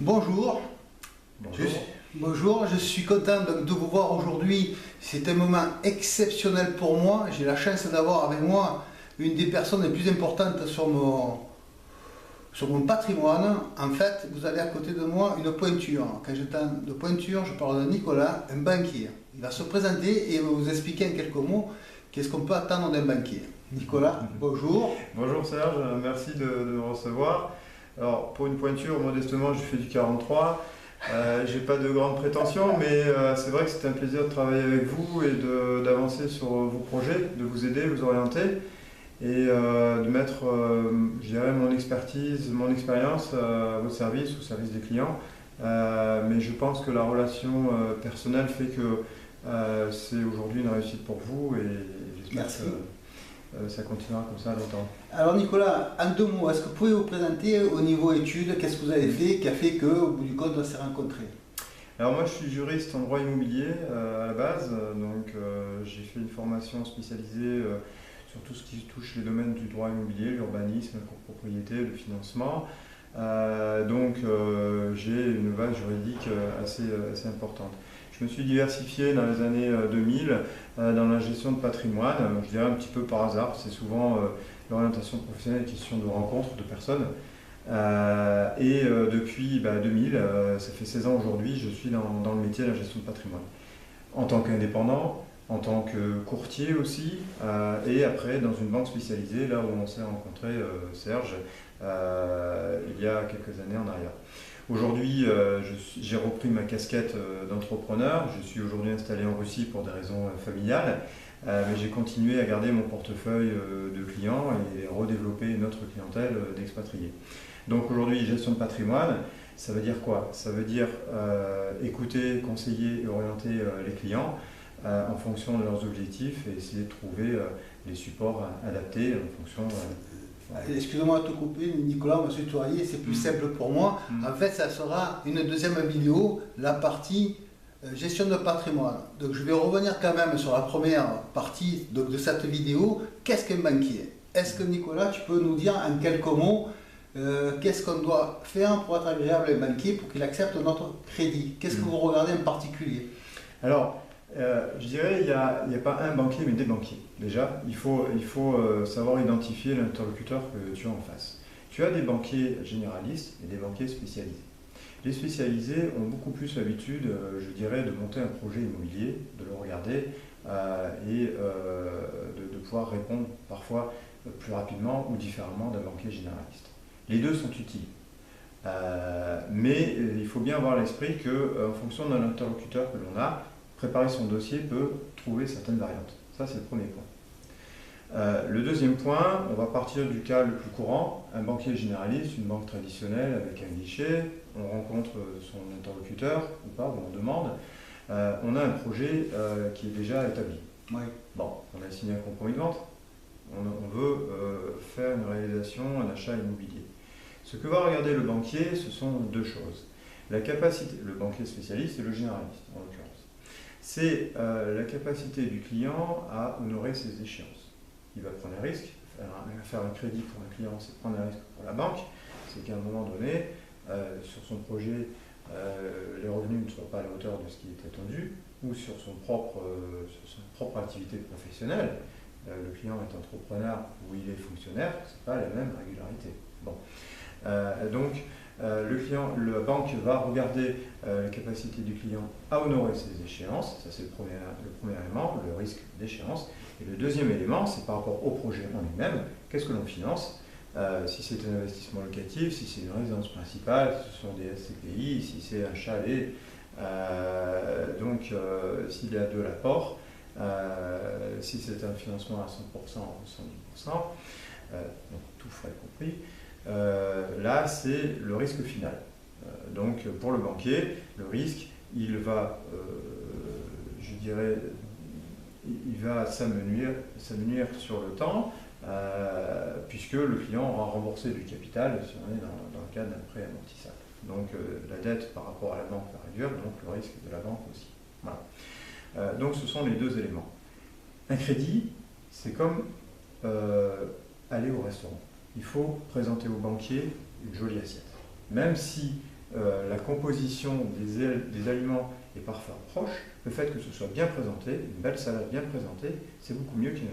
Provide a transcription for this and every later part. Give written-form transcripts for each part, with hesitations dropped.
Bonjour. Bonjour. Bonjour, je suis content de vous voir aujourd'hui. C'est un moment exceptionnel pour moi. J'ai la chance d'avoir avec moi une des personnes les plus importantes sur mon patrimoine. En fait, vous avez à côté de moi une pointure. Quand je parle de pointure, je parle de Nicolas, un banquier. Il va se présenter et il va vous expliquer en quelques mots qu'est-ce qu'on peut attendre d'un banquier. Nicolas, bonjour. Bonjour Serge, merci de me recevoir. Alors pour une pointure, modestement, je fais du 43. J'ai pas de grandes prétentions, mais c'est vrai que c'est un plaisir de travailler avec vous et d'avancer sur vos projets, de vous aider, vous orienter et de mettre, je dirais, mon expertise, mon expérience à votre service, au service des clients. Mais je pense que la relation personnelle fait que c'est aujourd'hui une réussite pour vous et j'espère que ça continuera comme ça longtemps. Alors Nicolas, en deux mots, est-ce que vous pouvez vous présenter au niveau études, qu'est-ce que vous avez fait qui a fait qu'au bout du compte on s'est rencontrés? Alors moi je suis juriste en droit immobilier à la base, donc j'ai fait une formation spécialisée sur tout ce qui touche les domaines du droit immobilier, l'urbanisme, la copropriété, le financement. J'ai une base juridique assez importante. Je me suis diversifié dans les années 2000 dans la gestion de patrimoine, je dirais un petit peu par hasard. C'est souvent l'orientation professionnelle, question de rencontres de personnes. Depuis 2000, ça fait 16 ans aujourd'hui, je suis dans le métier de la gestion de patrimoine. En tant qu'indépendant, en tant que courtier aussi, et après dans une banque spécialisée, là où on s'est rencontré, Serge, il y a quelques années en arrière. Aujourd'hui, j'ai repris ma casquette d'entrepreneur. Je suis aujourd'hui installé en Russie pour des raisons familiales, mais j'ai continué à garder mon portefeuille de clients et redévelopper notre clientèle d'expatriés. Donc aujourd'hui, gestion de patrimoine, ça veut dire quoi? Ça veut dire écouter, conseiller et orienter les clients en fonction de leurs objectifs et essayer de trouver les supports adaptés en fonction... Excusez-moi de te couper, Nicolas, on va se tutoyer, c'est plus simple pour moi. En fait, ça sera une deuxième vidéo, la partie gestion de patrimoine. Donc je vais revenir quand même sur la première partie de cette vidéo. Qu'est-ce qu'un banquier? Est-ce que Nicolas, tu peux nous dire en quelques mots qu'est-ce qu'on doit faire pour être agréable à un banquier pour qu'il accepte notre crédit? Qu'est-ce que vous regardez en particulier? Alors, je dirais qu'il n'y a pas un banquier, mais des banquiers. Déjà, il faut savoir identifier l'interlocuteur que tu as en face. Tu as des banquiers généralistes et des banquiers spécialisés. Les spécialisés ont beaucoup plus l'habitude, je dirais, de monter un projet immobilier, de le regarder et de pouvoir répondre parfois plus rapidement ou différemment d'un banquier généraliste. Les deux sont utiles. Mais il faut bien avoir à l'esprit qu'en fonction de l'interlocuteur que l'on a, préparer son dossier peut trouver certaines variantes. Ça, c'est le premier point. Le deuxième point, on va partir du cas le plus courant, un banquier généraliste, une banque traditionnelle avec un guichet, on rencontre son interlocuteur ou pas, ou on demande, on a un projet qui est déjà établi. Oui. Bon, on a signé un compromis de vente, on veut faire une réalisation, un achat immobilier. Ce que va regarder le banquier, ce sont deux choses. La capacité, le banquier spécialiste et le généraliste en l'occurrence. C'est la capacité du client à honorer ses échéances. Il va prendre un risque, faire un crédit pour un client, c'est prendre un risque pour la banque, c'est qu'à un moment donné, sur son projet, les revenus ne soient pas à la hauteur de ce qui est attendu, ou sur sa propre activité professionnelle. Le client est entrepreneur ou il est fonctionnaire, ce n'est pas la même régularité. Bon. La banque va regarder la capacité du client à honorer ses échéances, ça c'est le premier élément, le risque d'échéance. Et le deuxième élément, c'est par rapport au projet en lui-même, qu'est-ce que l'on finance? Si c'est un investissement locatif, si c'est une résidence principale, si ce sont des SCPI, si c'est un chalet, s'il y a de l'apport, si c'est un financement à 100% ou 110%, donc tout frais compris. Là, c'est le risque final. Donc, pour le banquier, le risque, il va s'amenuire sur le temps, puisque le client aura remboursé du capital si on est dans le cadre d'un prêt amortissable. Donc, la dette par rapport à la banque va réduire, donc le risque de la banque aussi. Voilà. Donc, ce sont les deux éléments. Un crédit, c'est comme aller au restaurant. Il faut présenter au banquier une jolie assiette. Même si la composition des aliments est parfois proche, le fait que ce soit bien présenté, une belle salade bien présentée, c'est beaucoup mieux qu'une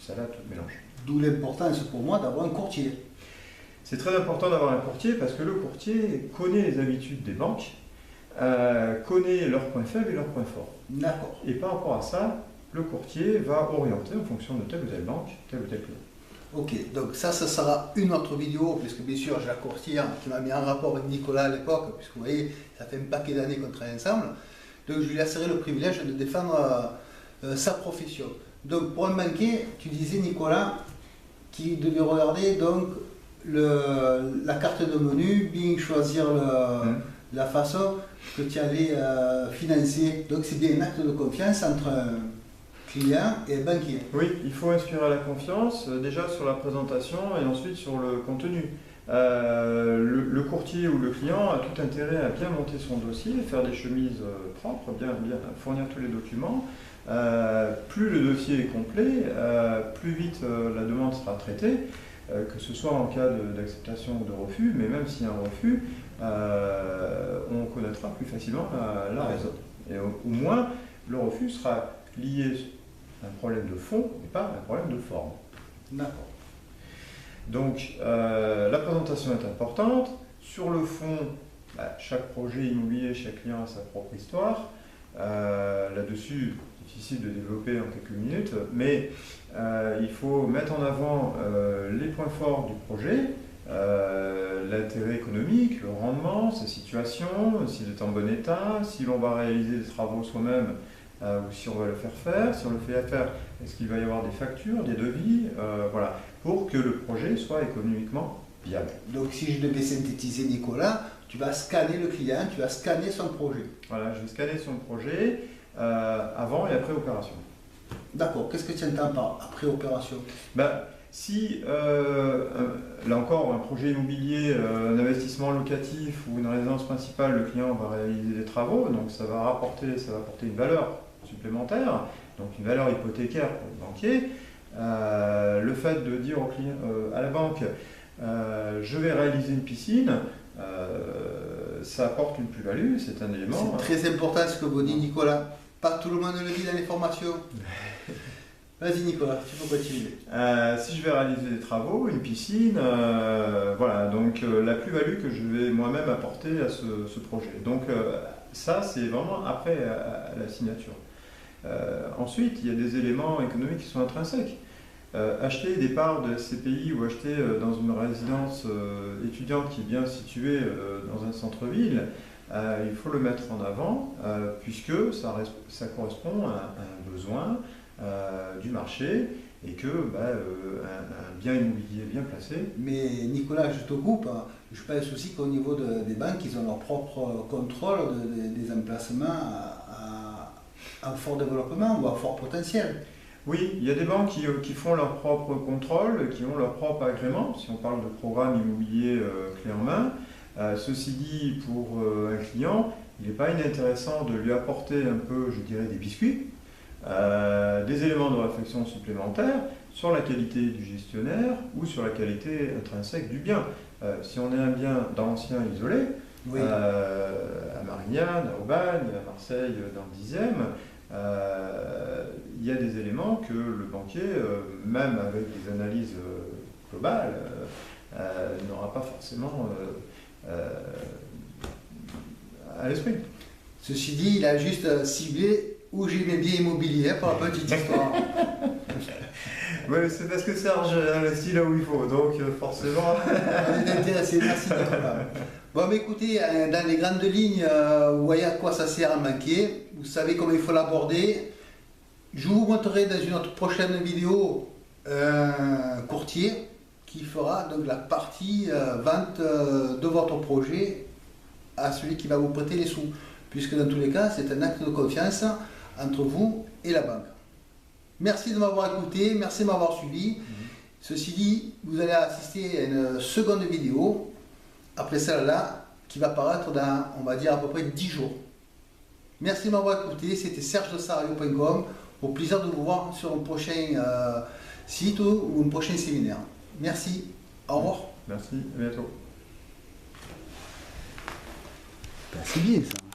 salade toute mélangée. D'où l'importance pour moi d'avoir un courtier. C'est très important d'avoir un courtier parce que le courtier connaît les habitudes des banques, connaît leurs points faibles et leurs points forts. D'accord. Et par rapport à ça, le courtier va orienter en fonction de telle ou telle banque, tel ou tel client. Ok, donc ça sera une autre vidéo, puisque bien sûr j'ai la courtière qui m'a mis en rapport avec Nicolas à l'époque, puisque vous voyez, ça fait un paquet d'années qu'on travaille ensemble. Donc je lui laisserai le privilège de défendre sa profession. Donc pour un banquier, tu disais Nicolas, qui devait regarder donc la carte de menu, bien choisir la façon que tu allais financer. Donc c'est bien un acte de confiance entre un client et un banquier. Oui, il faut inspirer la confiance, déjà sur la présentation et ensuite sur le contenu. Le courtier ou le client a tout intérêt à bien monter son dossier, faire des chemises propres, bien fournir tous les documents. Plus le dossier est complet, plus vite la demande sera traitée, que ce soit en cas d'acceptation ou de refus, mais même s'il y a un refus, on connaîtra plus facilement la raison. Et au moins, le refus sera lié à un problème de fond et pas à un problème de forme. D'accord. Donc, la présentation est importante. Sur le fond, chaque projet immobilier, chaque client a sa propre histoire. Là-dessus, difficile de développer en quelques minutes, mais il faut mettre en avant les points forts du projet, l'intérêt économique, le rendement, sa situation, s'il est en bon état, si l'on va réaliser des travaux soi-même ou si on va le faire, si on le fait faire, est-ce qu'il va y avoir des factures, des devis, voilà, pour que le projet soit économiquement viable. Donc si je devais synthétiser Nicolas, tu vas scanner le client, tu vas scanner son projet. Voilà, je vais scanner son projet avant et après opération. D'accord, qu'est-ce que tu entends par après opération? Si, là encore, un projet immobilier, un investissement locatif ou une résidence principale, le client va réaliser des travaux, donc ça va apporter une valeur supplémentaire, donc une valeur hypothécaire pour le banquier. Le fait de dire au client, à la banque, je vais réaliser une piscine, ça apporte une plus-value, c'est un élément. C'est très important ce que vous dites Nicolas. Pas tout le monde le dit dans les formations. Vas-y Nicolas, tu peux continuer. Si je vais réaliser des travaux, une piscine, voilà, donc la plus-value que je vais moi-même apporter à ce projet. Donc ça, c'est vraiment après la signature. Ensuite, il y a des éléments économiques qui sont intrinsèques. Acheter des parts de SCPI ou acheter dans une résidence étudiante qui est bien située dans un centre-ville, il faut le mettre en avant puisque ça correspond à un besoin du marché et que un bien immobilier bien placé. Mais Nicolas, je te coupe, je pense aussi qu'au niveau des banques, ils ont leur propre contrôle des emplacements à fort développement ou à fort potentiel. Oui, il y a des banques qui font leur propre contrôle, qui ont leur propre agrément, si on parle de programme immobilier clé en main. Ceci dit, pour un client, il n'est pas inintéressant de lui apporter un peu, je dirais, des biscuits, des éléments de réflexion supplémentaires sur la qualité du gestionnaire ou sur la qualité intrinsèque du bien. Si on est un bien d'ancien isolé, oui. À Marignane, à Aubagne, à Marseille, dans le 10e, il y a des éléments que le banquier, même avec des analyses globales, n'aura pas forcément à l'esprit. Ceci dit, il a juste ciblé où j'ai mes biens immobiliers pour la petite histoire. Oui, c'est parce que Serge investit là où il faut, donc forcément. On est intéressé, merci Nicolas. Bon, mais écoutez, dans les grandes lignes, vous voyez à quoi ça sert un banquier, vous savez comment il faut l'aborder. Je vous montrerai dans une autre prochaine vidéo un courtier qui fera donc la partie vente de votre projet à celui qui va vous prêter les sous, puisque dans tous les cas, c'est un acte de confiance entre vous et la banque. Merci de m'avoir écouté, merci de m'avoir suivi. Ceci dit, vous allez assister à une seconde vidéo, après celle-là, qui va paraître dans, on va dire, à peu près 10 jours. Merci de m'avoir écouté, c'était Serge de Sarario.com. Au plaisir de vous voir sur un prochain site ou un prochain séminaire. Merci, au revoir. Merci, à bientôt. C'est bien ça.